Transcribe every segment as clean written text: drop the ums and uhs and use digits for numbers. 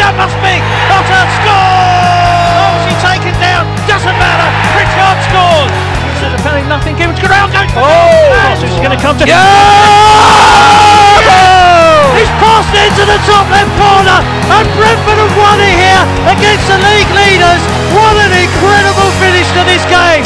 that must be Potter scores! Oh, is he taken down? Doesn't matter. Pritchard scores. Instead of penalty, nothing. Gibbons ground goes. Oh, who's going to come to? He's passed into the top left corner, and Brentford have won it here against the league leaders. What an incredible finish to this game!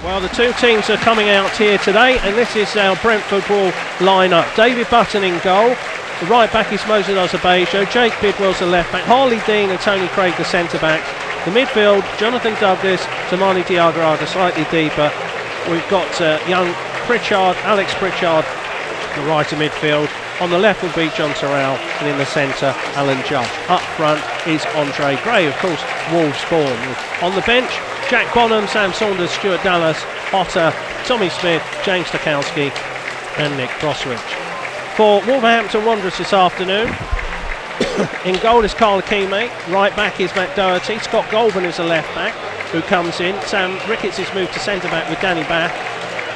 Well, the two teams are coming out here today, and this is our Brentford Wall line-up. David Button in goal. The right back is Moses Osabejo. Jake Bidwell's the left back. Harley Dean and Tony Craig the centre backs. The midfield, Jonathan Douglas, Tamani Diagarada slightly deeper. We've got young Pritchard, Alex Pritchard, the right of midfield. On the left will be John Terrell, and in the centre, Alan Judd. Up front is Andre Gray, of course, Wolves born. On the bench, Jack Bonham, Sam Saunders, Stuart Dallas, Otter, Tommy Smith, James Stokowski and Nick Crossrich. For Wolverhampton Wanderers this afternoon, in goal is Carl Akime, right back is Matt Doherty, Scott Goulburn is the left back who comes in, Sam Ricketts is moved to centre back with Danny Bath.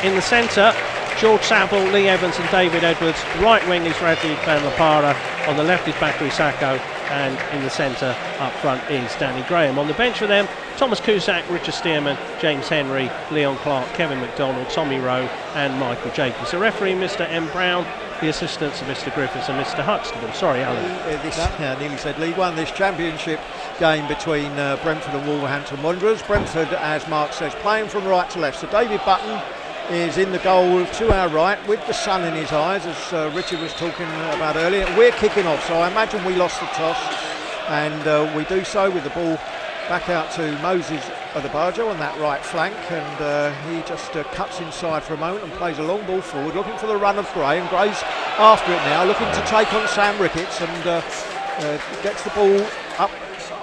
In the centre, George Saville, Lee Evans and David Edwards. Right wing is Radley Van La Parra. On the left is Bakary Sacco. And in the centre, up front, is Danny Graham. On the bench for them, Thomas Cusack, Richard Stearman, James Henry, Leon Clark, Kevin McDonald, Tommy Rowe and Michael Jacobs. The referee, Mr M Brown. The assistants are Mr Griffiths and Mr Huxtable. Sorry, Alan. Nearly said League One, this championship game between Brentford and Wolverhampton Wanderers. Brentford, as Mark says, playing from right to left. So David Button is in the goal to our right with the sun in his eyes, as Richard was talking about earlier. We're kicking off, so I imagine we lost the toss, and we do so with the ball back out to Moses Osabejo on that right flank, and he just cuts inside for a moment and plays a long ball forward, looking for the run of Gray, and Gray's after it now, looking to take on Sam Ricketts, and gets the ball up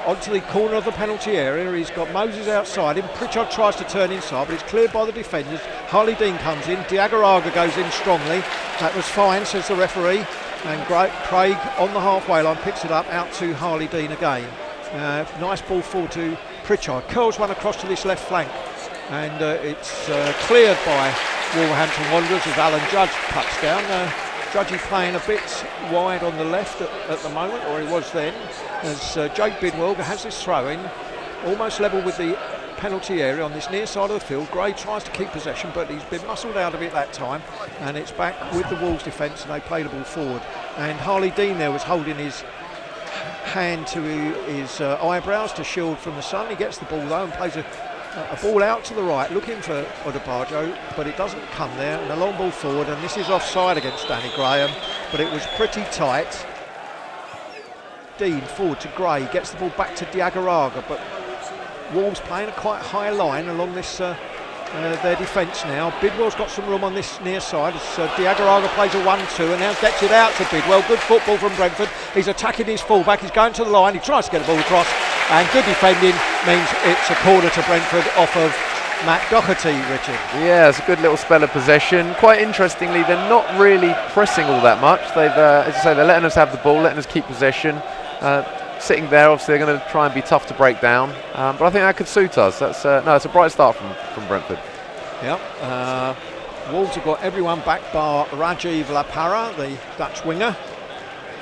onto the corner of the penalty area. He's got Moses outside him. Pritchard tries to turn inside, but it's cleared by the defenders. Harley Dean comes in. Diagarada goes in strongly. That was fine, says the referee. And Craig on the halfway line picks it up out to Harley Dean again. Nice ball forward to Pritchard. Curls one across to this left flank. And it's cleared by Wolverhampton Wanderers as Alan Judge cuts down. Judgy playing a bit wide on the left at the moment, or he was then, as Jake Bidwell has this throw-in, almost level with the penalty area on this near side of the field. Gray tries to keep possession, but he's been muscled out of it that time, and it's back with the Wolves defence, and they play the ball forward. And Harley Dean there was holding his hand to his eyebrows to shield from the sun. He gets the ball though and plays a ball out to the right, looking for Osabejo, but it doesn't come there, and a long ball forward, and this is offside against Danny Graham, but it was pretty tight. Dean forward to Gray, gets the ball back to Diagarada, but Wolves playing a quite high line along this their defence now. Bidwell's got some room on this near side as Diagarada plays a 1-2 and now gets it out to Bidwell. Good football from Brentford. He's attacking his fullback, he's going to the line, he tries to get the ball across, and good defending means it's a corner to Brentford off of Matt Doherty, Richard. Yeah, it's a good little spell of possession. Quite interestingly, they're not really pressing all that much. They've, as I say, they're letting us have the ball, letting us keep possession. Sitting there, obviously they're going to try and be tough to break down, but I think that could suit us. That's no, it's a bright start from Brentford. Yep. Wolves have got everyone back bar Rajiv La Parra, the Dutch winger,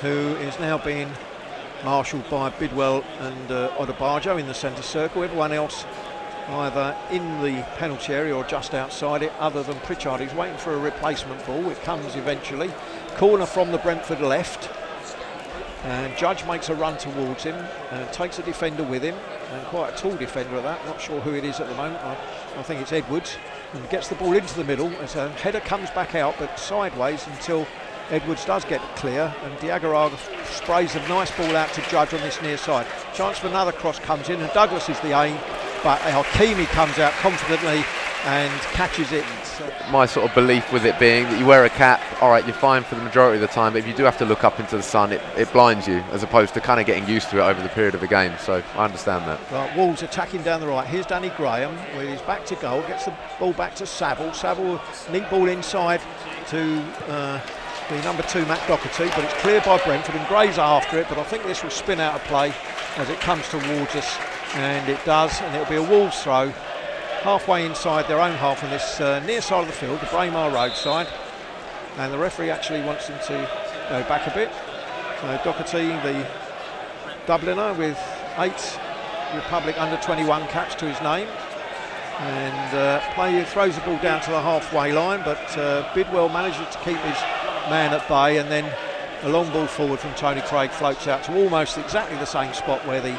who is now being marshalled by Bidwell and Osabejo in the centre circle. Everyone else either in the penalty area or just outside it, other than Pritchard. He's waiting for a replacement ball. It comes eventually. Corner from the Brentford left. And Judge makes a run towards him and takes a defender with him, and quite a tall defender at that. Not sure who it is at the moment. I think it's Edwards, and gets the ball into the middle as a header comes back out, but sideways until Edwards does get clear, and Diagarada sprays a nice ball out to Judge on this near side. Chance for another cross comes in, and Douglas is the aim, but Hakimi comes out confidently and catches it. My sort of belief with it being that you wear a cap, all right, you're fine for the majority of the time, but if you do have to look up into the sun, it blinds you, as opposed to kind of getting used to it over the period of a game. So I understand that. Right, Wolves attacking down the right. Here's Danny Graham with his back to goal, gets the ball back to Saville. Saville, neat ball inside to the number 2 Matt Doherty, but it's cleared by Brentford, and Gray's after it, but I think this will spin out of play as it comes towards us, and it does, and it'll be a Wolves throw halfway inside their own half on this near side of the field, the Braemar Road side, and the referee actually wants them to go back a bit. So Doherty, the Dubliner, with 8 Republic under-21 caps to his name. And throws the ball down to the halfway line, but Bidwell manages to keep his man at bay, and then a long ball forward from Tony Craig floats out to almost exactly the same spot where the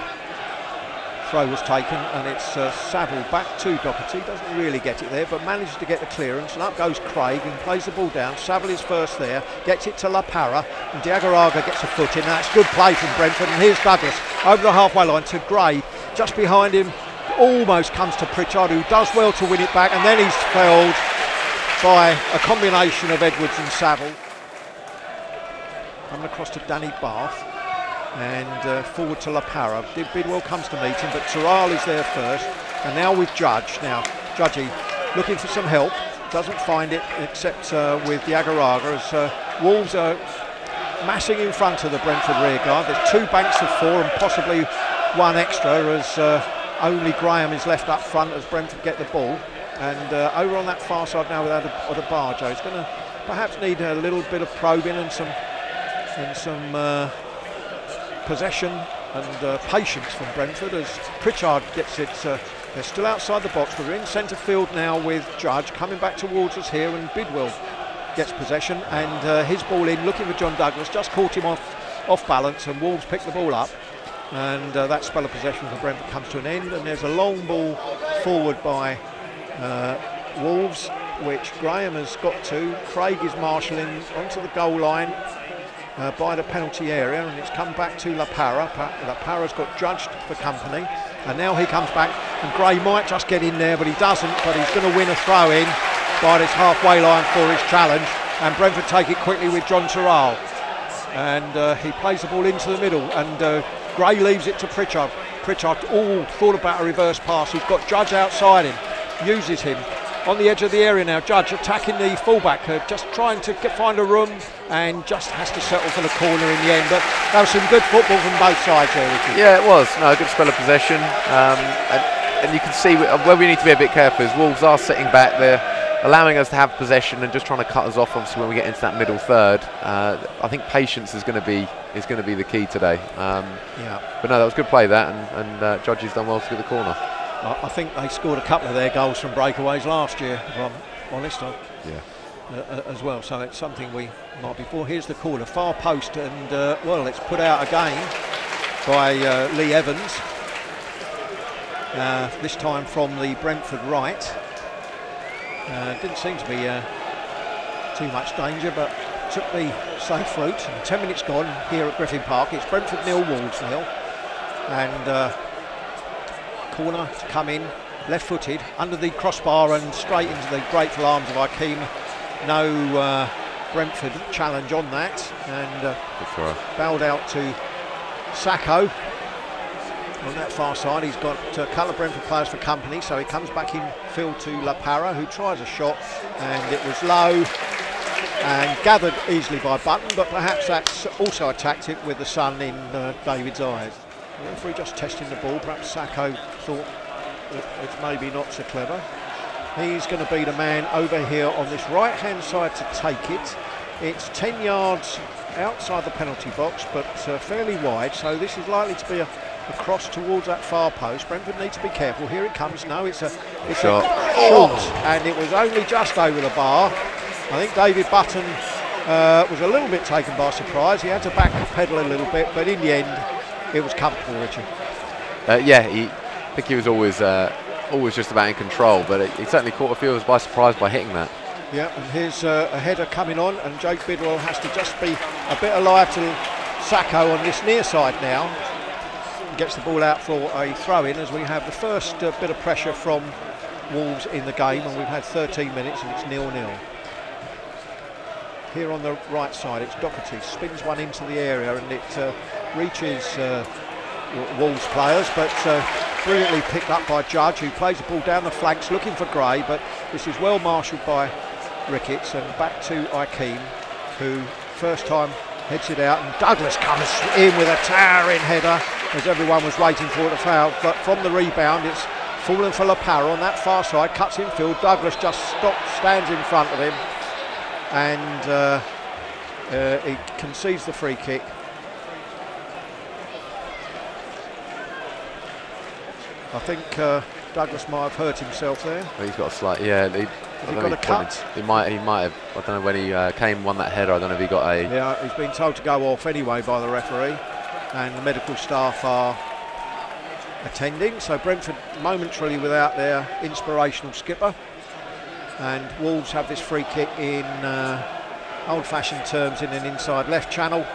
throw was taken, and it's Saville back to Doherty. Doesn't really get it there, but manages to get the clearance, and up goes Craig and plays the ball down. Saville is first there, gets it to La Parra, and Diagaraga gets a foot in. That's good play from Brentford, and here's Douglas over the halfway line to Gray, just behind him. Almost comes to Pritchard, who does well to win it back, and then he's felled by a combination of Edwards and Saville. Coming across to Danny Bath, and forward to La Parra. Bidwell comes to meet him, but Terral is there first, and now with Judge. Now Judgy looking for some help, doesn't find it except with Diagaraga, as Wolves are massing in front of the Brentford rear guard. There's 2 banks of 4 and possibly 1 extra, as only Graham is left up front as Brentford get the ball. And over on that far side now with Adebayo, it's going to perhaps need a little bit of probing and some possession and patience from Brentford, as Pritchard gets it. They're still outside the box, but we're in centre field now with Judge coming back towards us here, and Bidwell gets possession, and his ball in, looking for John Douglas, just caught him off balance, and Wolves pick the ball up. And that spell of possession for Brentford comes to an end, and there's a long ball forward by Wolves, which Graham has got to. Craig is marshalling onto the goal line by the penalty area, and it's come back to La Parra. La Parra's got Judged for company, and now he comes back, and Gray might just get in there, but he doesn't. But he's going to win a throw in by this halfway line for his challenge, and Brentford take it quickly with John Terral, and he plays the ball into the middle, and Gray leaves it to Pritchard. Pritchard thought about a reverse pass. He's got Judge outside him, uses him on the edge of the area now. Judge attacking the fullback, just trying to find a room, and just has to settle for the corner in the end. But that was some good football from both sides there, Richard. Yeah, it was. No, a good spell of possession. And you can see where we need to be a bit careful is Wolves are sitting back there, allowing us to have possession and just trying to cut us off. Obviously, when we get into that middle third, I think patience is going to be the key today. Yeah. But no, that was good play that, and Judge's done well to get the corner. I think they scored a couple of their goals from breakaways last year, if I'm honest. As well, so it's something we might be for. Here's the corner, far post, and well, it's put out again by Lee Evans. This time from the Brentford right. Didn't seem to be too much danger, but took the safe route. And 10 minutes gone here at Griffin Park. It's Brentford 0, Wolves 0. And corner to come in, left-footed, under the crossbar and straight into the grateful arms of Akeem. No Brentford challenge on that. And bowled out to Sacco. On that far side, he's got a couple of Brentford players for company, so he comes back in field to La Parra, who tries a shot, and it was low and gathered easily by Button, but perhaps that's also a tactic with the sun in David's eyes. The referee just testing the ball. Perhaps Sacco thought it's maybe not so clever. He's going to be the man over here on this right-hand side to take it. It's 10 yards outside the penalty box, but fairly wide, so this is likely to be a cross towards that far post. Brentford need to be careful. Here it comes. No, it's a shot, and it was only just over the bar. I think David Button was a little bit taken by surprise. He had to back pedal a little bit, but in the end, it was comfortable, Richard. Yeah, I think he was always just about in control, but he certainly caught a few of us by surprise by hitting that. Yeah, and here's a header coming on, and Jake Bidwell has to just be a bit alive to Sacco on this near side now. Gets the ball out for a throw-in as we have the first bit of pressure from Wolves in the game, and we've had 13 minutes and it's 0-0. Here on the right side, it's Doherty, spins one into the area, and it reaches Wolves players, but brilliantly picked up by Judge, who plays the ball down the flanks looking for Gray, but this is well marshalled by Ricketts, and back to Akeem, who first time heads it out, and Douglas comes in with a towering header as everyone was waiting for it to foul, but from the rebound it's fallen for La Parra on that far side, cuts infield. Douglas just stands in front of him, and he concedes the free kick, I think Douglas might have hurt himself there. Well, he's got a slight, yeah. He got a cut? He might have. I don't know when he won that header. I don't know if he got a. Yeah, he's been told to go off anyway by the referee, and the medical staff are attending. So Brentford momentarily without their inspirational skipper, and Wolves have this free kick in old-fashioned terms in an inside left channel,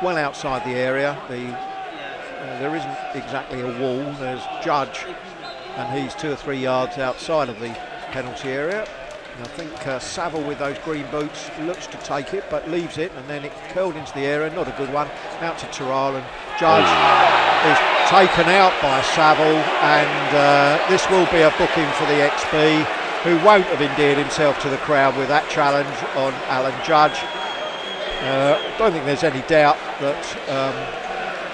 well outside the area. There isn't exactly a wall. There's Judge, and he's 2 or 3 yards outside of the penalty area. And I think Saville with those green boots looks to take it, but leaves it, and then it curled into the area. Not a good one. Out to Terrell, and Judge is taken out by Saville, and this will be a booking for the XB, who won't have endeared himself to the crowd with that challenge on Alan Judge. I don't think there's any doubt that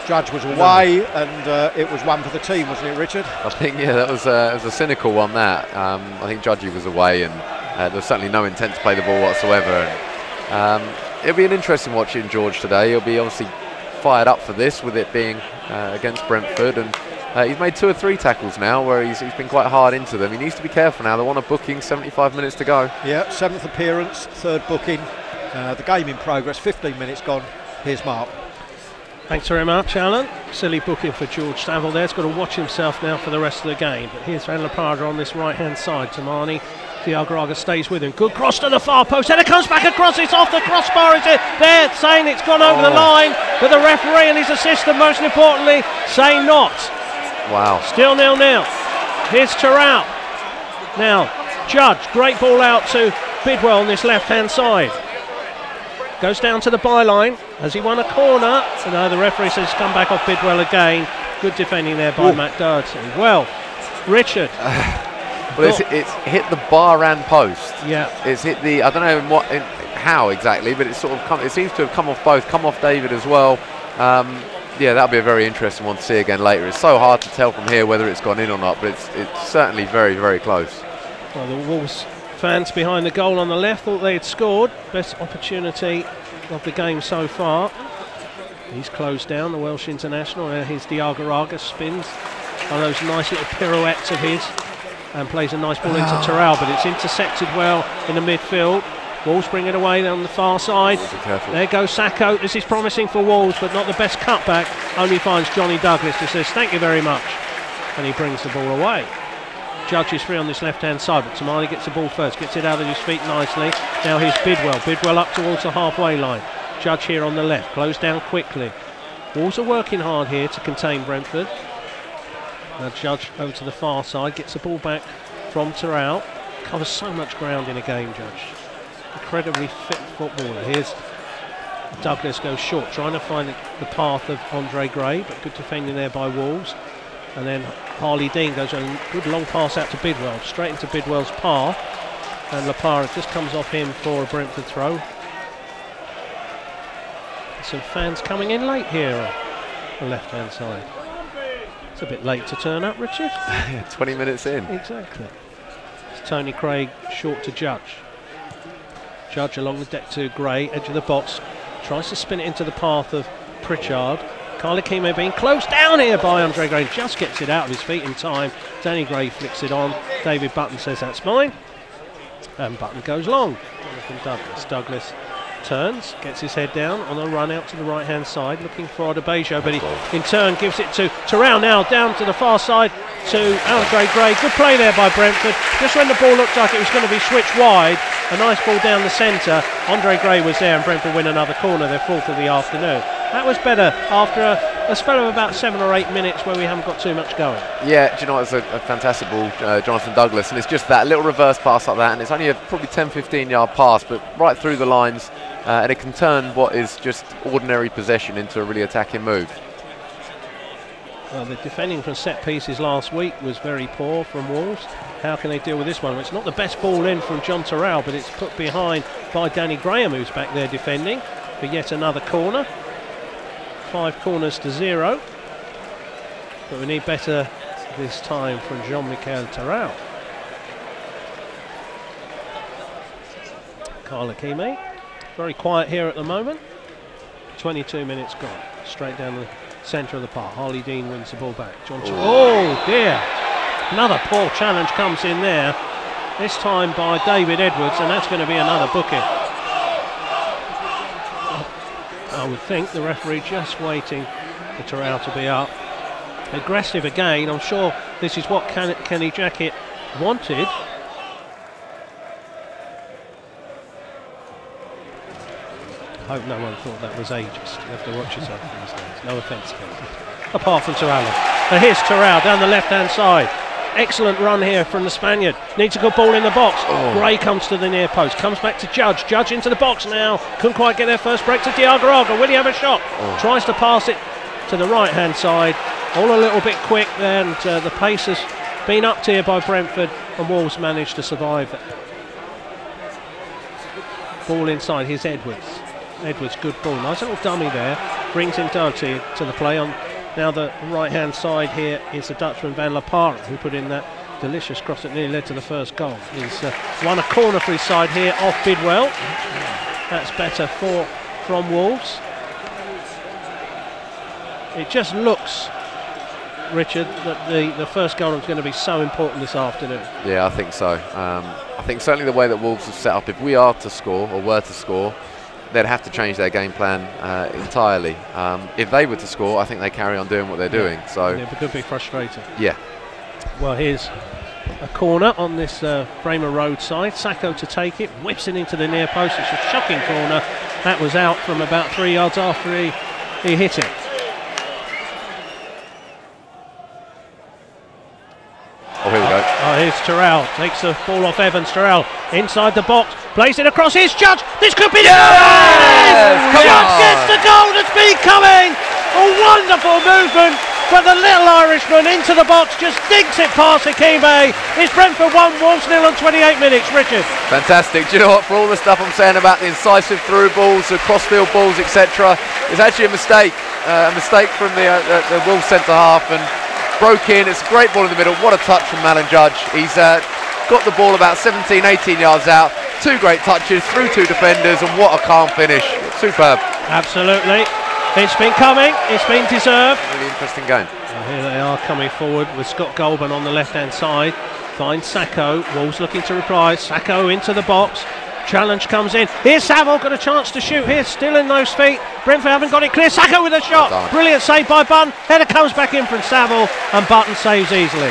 Judge was away, and it was one for the team, wasn't it, Richard? I think, yeah, that was a cynical one, that. I think Judgy was away, and there was certainly no intent to play the ball whatsoever. And, it'll be an interesting watching George today. He'll be obviously fired up for this, with it being against Brentford, and he's made 2 or 3 tackles now where he's been quite hard into them. He needs to be careful now. They want a booking, 75 minutes to go. Yeah, 7th appearance, 3rd booking. The game in progress, 15 minutes gone. Here's Mark. Thanks very much, Alan. Silly booking for George Saville there. He's got to watch himself now for the rest of the game. But here's Van Laparda on this right-hand side. Tamani, Diagoraga stays with him. Good cross to the far post. And it comes back across. It's off the crossbar. Is it there? Saying it's gone over the line. But the referee and his assistant, most importantly, say not. Wow. Still 0-0. Here's Terrell. Now, Judge, great ball out to Bidwell on this left-hand side. Goes down to the byline. Has he won a corner? So no, the referee says come back off Bidwell again. Good defending there by Matt Doherty. Well, Richard. Well, it's hit the bar and post. Yeah. It's hit the, I don't know how exactly, but it's sort of it seems to have come off both, come off David as well. Yeah, that'll be a very interesting one to see again later. It's so hard to tell from here whether it's gone in or not, but it's certainly very, very close. Well, the Wolves fans behind the goal on the left thought they had scored. Best opportunity of the game so far. He's closed down, the Welsh international. Here's Diagoraga, spins on those nice little pirouettes of his and plays a nice ball into Terrell, but it's intercepted well in the midfield. Wolves bring it away on the far side. There goes Sacco. This is promising for Wolves, but not the best cutback. Only finds Johnny Douglas, who says thank you very much, and he brings the ball away. Judge is free on this left-hand side, but Tamani gets the ball first, gets it out of his feet nicely. Now here's Bidwell. Bidwell up towards the halfway line. Judge here on the left, closed down quickly. Wolves are working hard here to contain Brentford. Now Judge over to the far side, gets the ball back from Terrell. Covers so much ground in a game, Judge. Incredibly fit footballer. Here's Douglas, goes short, trying to find the path of Andre Gray, but good defending there by Wolves. And then Harley Dean goes a good long pass out to Bidwell, straight into Bidwell's path, and Lapara just comes off him for a Brentford throw. Some fans coming in late here on the left-hand side. It's a bit late to turn up, Richard. 20 minutes in. Exactly. It's Tony Craig short to Judge. Judge along the deck to Gray, edge of the box, tries to spin it into the path of Pritchard. Carly Kime being closed down here by Andre Gray, just gets it out of his feet in time. Danny Gray flicks it on. David Button says that's mine, and Button goes long. Douglas turns, gets his head down on a run out to the right hand side, looking for Adebayo, but he in turn gives it to Terrell, now down to the far side to Andre Gray. Good play there by Brentford. Just when the ball looked like it was going to be switched wide, a nice ball down the centre. Andre Gray was there, and Brentford win another corner, their 4th of the afternoon. That was better after a spell of about 7 or 8 minutes where we haven't got too much going. Yeah, do you know what, it's a fantastic ball, Jonathan Douglas, and it's just that little reverse pass like that, and it's only a probably 10-15 yard pass, but right through the lines, and it can turn what is just ordinary possession into a really attacking move. Well, the defending from set pieces last week was very poor from Wolves. How can they deal with this one? Well, it's not the best ball in from John Terrell, but it's put behind by Danny Graham, who's back there defending for yet another corner. 5 corners to 0, but we need better this time from Jean-Michel Terrell. Carla Kime, very quiet here at the moment. 22 minutes gone, straight down the centre of the park. Harley Dean wins the ball back. Oh dear, another poor challenge comes in there, this time by David Edwards, and that's going to be another booking. I would think the referee just waiting for Terrell to be up. Aggressive again. I'm sure this is what Kenny Jackett wanted. I hope no one thought that was ageist. You have to watch yourself these days. No offence, Kenny. Apart from Terrell. And here's Terrell down the left-hand side. Excellent run here from the Spaniard. Needs a good ball in the box. Gray comes to the near post. Comes back to Judge. Judge into the box now. Couldn't quite get their first break to Diagoraga. Will he have a shot? Tries to pass it to the right-hand side. All a little bit quick there, and the pace has been upped here by Brentford, and Wolves managed to survive it. Ball inside. Here's Edwards. Edwards, good ball. Nice little dummy there. Brings in Doherty to the play on. Now the right-hand side here is the Dutchman Van La Parra, who put in that delicious cross that nearly led to the first goal. He's won a corner for his side here off Bidwell. That's better from Wolves. It just looks, Richard, that the first goal is going to be so important this afternoon. Yeah, I think so. I think certainly the way that Wolves have set up, if we are to score, or were to score, they'd have to change their game plan entirely. If they were to score, I think they carry on doing what they're doing. So it could be frustrating. Yeah. Well, here's a corner on this Bramer Road side. Sacco to take it, whips it into the near post. It's a shocking corner. That was out from about 3 yards after he hit it. Oh, here we go. Oh, here's Terrell. Takes the ball off Evans. Terrell inside the box. Plays it across. Here's Judge. This could be... Yes! Judge gets the goal that's been coming. A wonderful movement. But the little Irishman into the box just dinks it past Akime. It's Brentford 1, Wolves 0 on 28 minutes. Richard. Fantastic. Do you know what? For all the stuff I'm saying about the incisive through balls, the crossfield balls, etc., it's actually a mistake. A mistake from the Wolves centre half, and broke in. It's a great ball in the middle. What a touch from Alan Judge. He's got the ball about 17, 18 yards out. Two great touches through two defenders, and what a calm finish. Superb. Absolutely. It's been coming. It's been deserved. Really interesting game. Well, here they are coming forward with Scott Goulburn on the left-hand side. Finds Sacco. Wolves looking to reply. Sacco into the box. Challenge comes in. Here's Saville, got a chance to shoot here, still in those feet. Brentford haven't got it clear. Sacco with a shot. Well, brilliant save by Button. Header comes back in from Saville, and Button saves easily.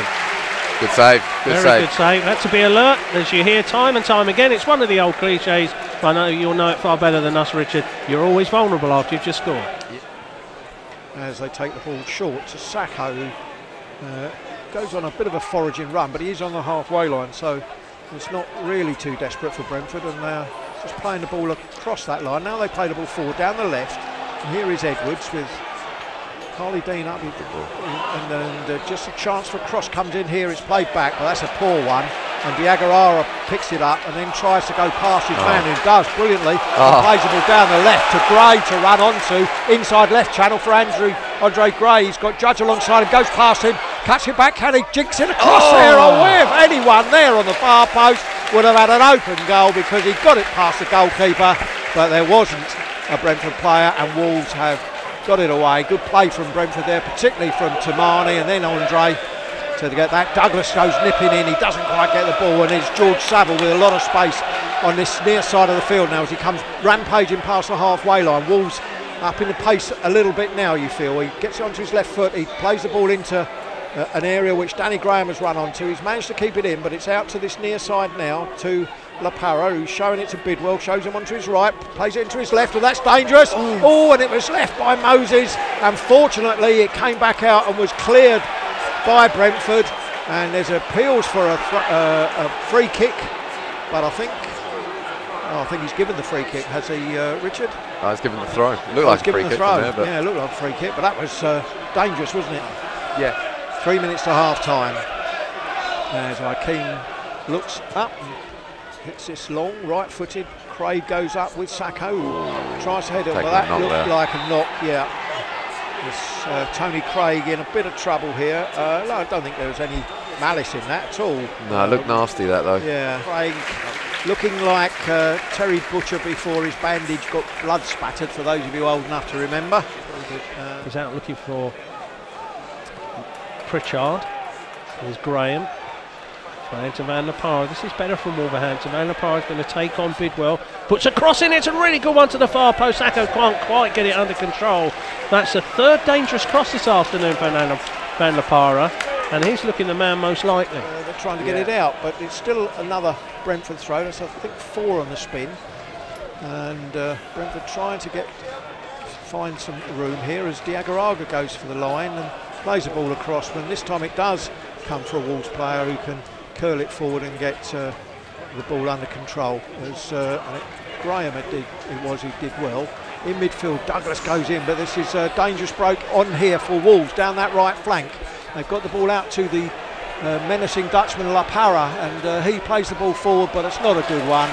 Good save. Very good save. Had to be alert, as you hear time and time again. It's one of the old cliches. I know you'll know it far better than us, Richard. You're always vulnerable after you've just scored. As they take the ball short to Sacco, who goes on a bit of a foraging run, but he is on the halfway line, so it's not really too desperate for Brentford, and they're just playing the ball across that line. Now they play the ball forward down the left, and here is Edwards with Harley Dean up, and just a chance for a cross comes in here. It's played back, but that's a poor one, and Diagoraga picks it up and then tries to go past his man, who does brilliantly, and plays the ball down the left to Gray to run onto, inside left channel for Andre Gray. He's got Judge alongside him, goes past him, cuts it back, can he jinx it across there? Oh, if anyone there on the far post would have had an open goal, because he got it past the goalkeeper, but there wasn't a Brentford player, and Wolves have got it away. Good play from Brentford there, particularly from Tamani, and then Andre to get that. Douglas goes nipping in, he doesn't quite get the ball, and it's George Saville with a lot of space on this near side of the field now as he comes rampaging past the halfway line. Wolves up in the pace a little bit now, you feel. He gets it onto his left foot, he plays the ball into an area which Danny Graham has run onto. He's managed to keep it in, but it's out to this near side now to La Parra, who's showing it to Bidwell, shows him onto his right, plays it into his left, and that's dangerous. Oh, and it was left by Moses, and fortunately it came back out and was cleared by Brentford, and there's appeals for a free kick, but I think he's given the free kick, has he, Richard? He's given the throw. Looked like a free kick from there, but yeah, it looked like a free kick, but that was dangerous, wasn't it? Yeah. 3 minutes to half time as Akeem looks up and hits this long right-footed. Craig goes up with Sacco, tries to head it, but that looked like a knock. Yeah, it's Tony Craig in a bit of trouble here. No, I don't think there was any malice in that at all. No, it looked nasty, that though. Yeah, Craig looking like Terry Butcher before his bandage got blood spattered, for those of you old enough to remember. He's out looking for Pritchard. There's Graham. Playing to Van der Parra. This is better from Wolverhampton. Van der Parra is going to take on Bidwell. Puts a cross in. It's a really good one to the far post. Sacco can't quite get it under control. That's the third dangerous cross this afternoon for Van der Parra. And he's looking the man most likely. They're trying to get it out, but it's still another Brentford throw. That's, I think, 4 on the spin. And Brentford trying to find some room here as Diagaraga goes for the line and plays the ball across. When this time it does come for a Wolves player who can curl it forward and get the ball under control. As Graham did well. In midfield, Douglas goes in, but this is a dangerous break on here for Wolves down that right flank. They've got the ball out to the menacing Dutchman La Parra, and he plays the ball forward, but it's not a good one.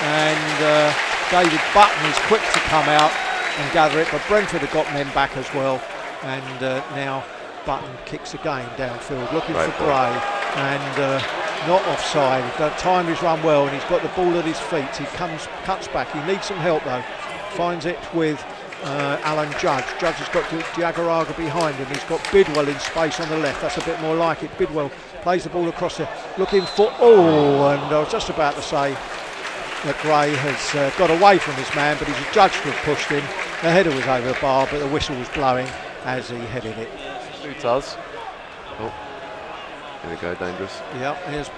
And David Button is quick to come out and gather it, but Brentford have got men back as well. And now Button kicks again downfield, looking for Gray, and not offside. The time is run well, and he's got the ball at his feet. He cuts back. He needs some help though. Finds it with Alan Judge. Judge has got Diagaraga behind him. He's got Bidwell in space on the left. That's a bit more like it. Bidwell plays the ball across there, looking for. And I was just about to say that Gray has got away from his man, but he's adjudged to have pushed him. The header was over the bar, but the whistle was blowing as he headed it. Does. Oh, here we go, dangerous. Yeah, here's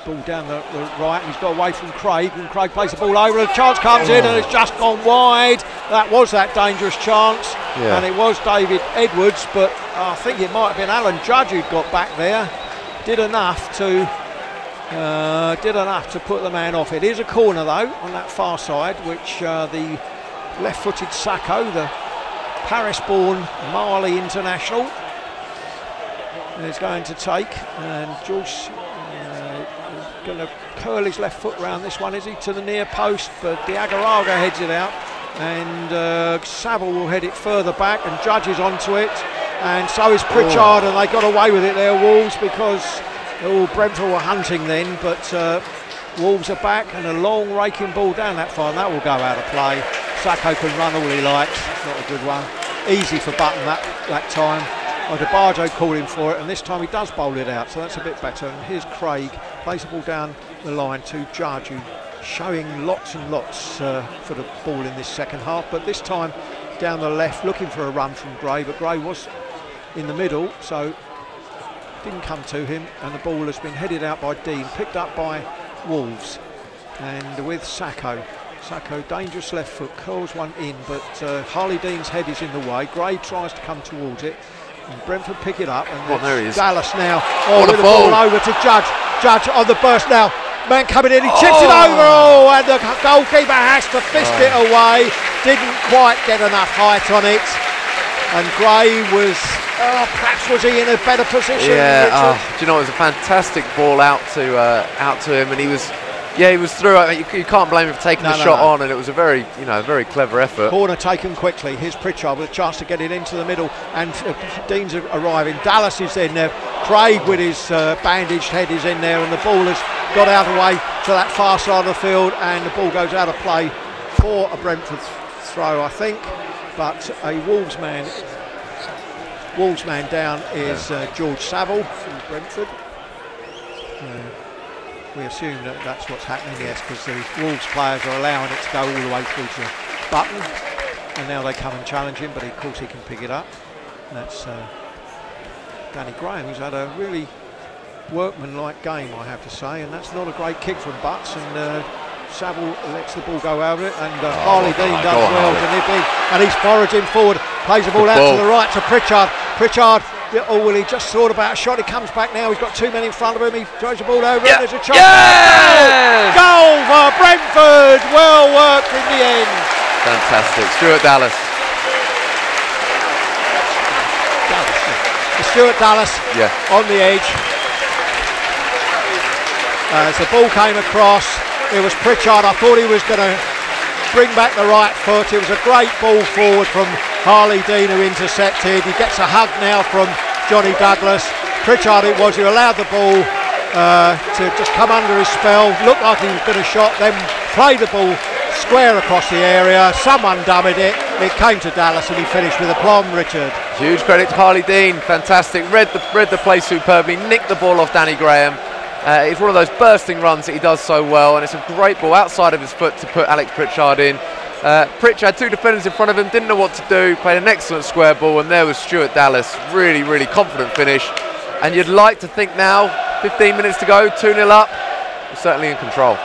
ball down the right. He's got away from Craig, and Craig plays the ball over. The chance comes in, and it's just gone wide. That was that dangerous chance, and it was David Edwards, but I think it might have been Alan Judge who'd got back there. Did enough to put the man off. It is a corner though on that far side, which the left-footed Sacco, the Paris-born Mali international, is going to take, and George going to curl his left foot round this one, is he, to the near post, but Diagaraga heads it out, and Saville will head it further back, and Judge is onto it, and so is Pritchard, and they got away with it there, Wolves, because Brentford were hunting then, but Wolves are back, and a long raking ball down that far, and that will go out of play. Sacco can run all he likes. It's not a good one. Easy for Button that time. Odebajo called him for it, and this time he does bowl it out, so that's a bit better. And here's Craig, plays the ball down the line to Judge, who showing lots and lots for the ball in this second half, but this time down the left, looking for a run from Gray, but Gray was in the middle, so didn't come to him, and the ball has been headed out by Dean, picked up by Wolves, and with Sacco, dangerous left foot, curls one in, but Harley Dean's head is in the way. Gray tries to come towards it, and Brentford pick it up, and there he is. Dallas now, What with the ball over to Judge. Judge on the burst now, man coming in, he chips it over, and the goalkeeper has to fist it away, didn't quite get enough height on it, and Gray was, perhaps was he in a better position? Yeah, do you know, it was a fantastic ball out to him, and he was through. You can't blame him for taking the shot on, and it was a very clever effort. Corner taken quickly. Here's Pritchard with a chance to get it into the middle, and Dean's arriving. Dallas is in there. Craig with his bandaged head is in there, and the ball has got out of the way to that far side of the field, and the ball goes out of play for a Brentford throw, I think. But a Wolves man down is George Saville from Brentford. We assume that that's what's happening, yes, because the Wolves players are allowing it to go all the way through to Button, and now they come and challenge him, but of course he can pick it up. And that's Danny Graham, who's had a really workmanlike game, I have to say, and that's not a great kick from Butts, and Saville lets the ball go over it, and Harley Dean does well to nip in, and he's foraging forward, plays the ball out to the right to Pritchard. Well, he just thought about a shot. He comes back now. He's got 2 men in front of him. He throws the ball over, and there's a chance. Yes! Goal for Brentford. Well worked in the end. Fantastic. Stuart Dallas. Stuart Dallas on the edge. As the ball came across, it was Pritchard. I thought he was going to bring back the right foot. It was a great ball forward from Harley Dean, who intercepted. He gets a hug now from Johnny Douglas. Pritchard it was who allowed the ball to just come under his spell, looked like he was going to shot, then played the ball square across the area, someone dummied it, it came to Dallas and he finished with aplomb, Richard. Huge credit to Harley Dean, fantastic, read the play superbly, nicked the ball off Danny Graham. It's one of those bursting runs that he does so well, and it's a great ball outside of his foot to put Alex Pritchard in. Pritchard had two defenders in front of him, didn't know what to do, played an excellent square ball, and there was Stuart Dallas, really, really confident finish. And you'd like to think now, 15 minutes to go, 2-0 up, we're certainly in control.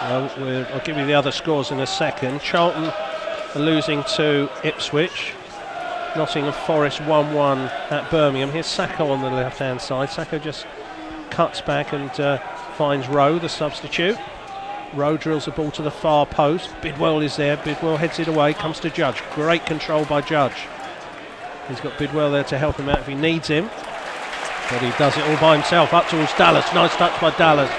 I'll give you the other scores in a second. Charlton are losing to Ipswich. Nottingham Forest 1-1 at Birmingham. Here's Sacco on the left-hand side. Sacco just cuts back and finds Rowe, the substitute. Rowe drills the ball to the far post. Bidwell is there. Bidwell heads it away. Comes to Judge. Great control by Judge. He's got Bidwell there to help him out if he needs him. But he does it all by himself. Up towards Dallas. Nice touch by Dallas.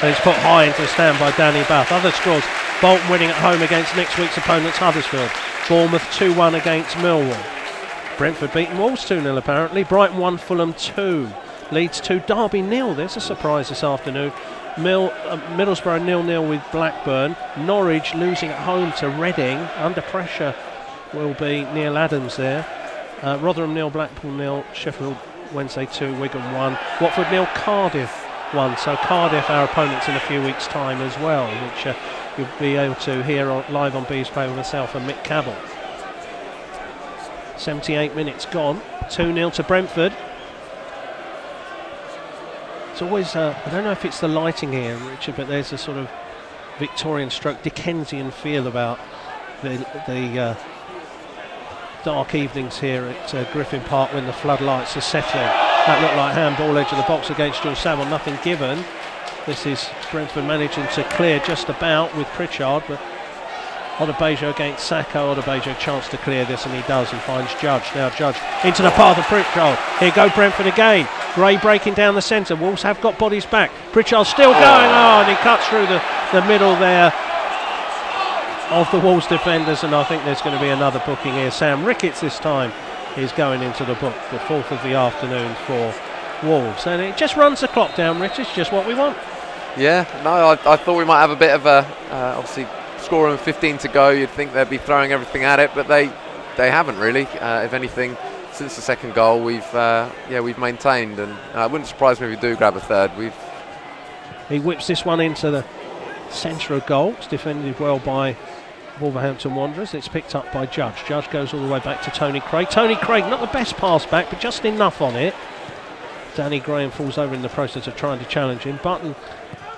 And it's put high into the stand by Danny Bath. Other scores. Bolton winning at home against next week's opponents, Huddersfield. Bournemouth 2-1 against Millwall. Brentford beaten Wolves 2-0 apparently. Brighton 1, Fulham 2. Leeds 2, Derby 0. There's a surprise this afternoon. Middlesbrough 0-0 with Blackburn. Norwich losing at home to Reading. Under pressure will be Neil Adams there. Rotherham 0, Blackpool 0, Sheffield Wednesday 2, Wigan 1. Watford 0, Cardiff 1. So Cardiff our opponents in a few weeks' time as well, which you'll be able to hear live on Bees Play with myself and Mick Cabell. 78 minutes gone. 2-0 to Brentford. It's always, I don't know if it's the lighting here, Richard, but there's a sort of Victorian stroke Dickensian feel about the dark evenings here at Griffin Park when the floodlights are settling. That looked like handball, edge of the box against Jules Saville, nothing given. This is Brentford managing to clear just about with Pritchard, but Odebejo against Sacco. Odebejo chance to clear this, and he does, and finds Judge. Now Judge into the path of Pritchard. Here go Brentford again. Gray breaking down the centre. Wolves have got bodies back. Pritchard still going. Oh, and he cuts through the middle there of the Wolves defenders, and I think there's going to be another booking here. Sam Ricketts this time is going into the book, the 4th of the afternoon for Wolves, and it just runs the clock down, Rich. It's just what we want. Yeah, no, I thought we might have a bit of a obviously scoring with 15 to go. You'd think they'd be throwing everything at it, but they haven't really. If anything, since the second goal, we've maintained, and it wouldn't surprise me if we do grab a third. He whips this one into the centre of goal. It's defended well by Wolverhampton Wanderers. It's picked up by Judge. Judge goes all the way back to Tony Craig. Tony Craig, not the best pass back, but just enough on it. Danny Graham falls over in the process of trying to challenge him. Button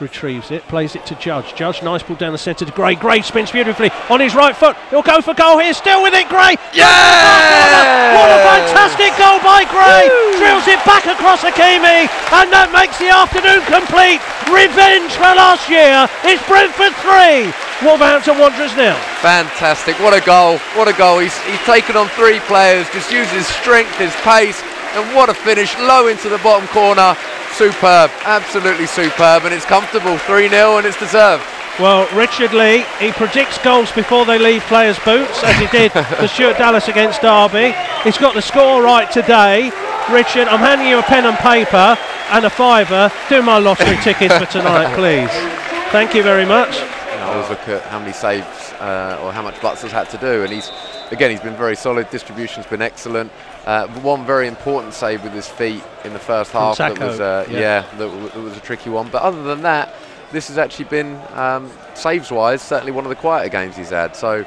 retrieves it, plays it to Judge. Judge, nice ball down the centre to Gray. Gray spins beautifully on his right foot. He'll go for goal here, still with it, Gray. Yeah! What a fantastic goal by Gray. Drills it back across Hakimi, and that makes the afternoon complete. Revenge for last year. It's Brentford 3, Wolverhampton Wanderers 0. Fantastic, what a goal, what a goal. He's taken on 3 players, just used his strength, his pace, and what a finish, low into the bottom corner. Superb, absolutely superb, and it's comfortable, 3-0, and it's deserved. Well, Richard Lee, he predicts goals before they leave players' boots, as he did for Stuart Dallas against Derby. He's got the score right today. Richard, I'm handing you a pen and paper and a fiver. Do my lottery tickets for tonight, please. Thank you very much. I always look at how many saves or how much Butts has had to do, and he's been very solid. Distribution's been excellent. One very important save with his feet in the first half. That was that was a tricky one. But other than that, this has actually been saves-wise certainly one of the quieter games he's had. So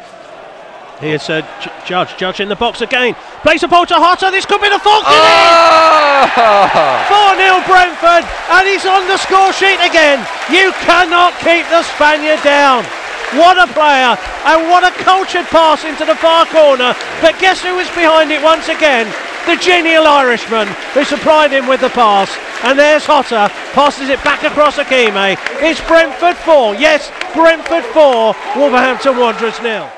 here's Judge in the box again. Plays the ball to Hotter. This could be the fourth. 4-0 Brentford, and he's on the score sheet again. You cannot keep the Spaniard down. What a player, and what a cultured pass into the far corner. But guess who was behind it once again? The genial Irishman who supplied him with the pass. And there's Hotter, passes it back across Hakimi. It's Brentford 4, yes, Brentford 4, Wolverhampton Wanderers 0.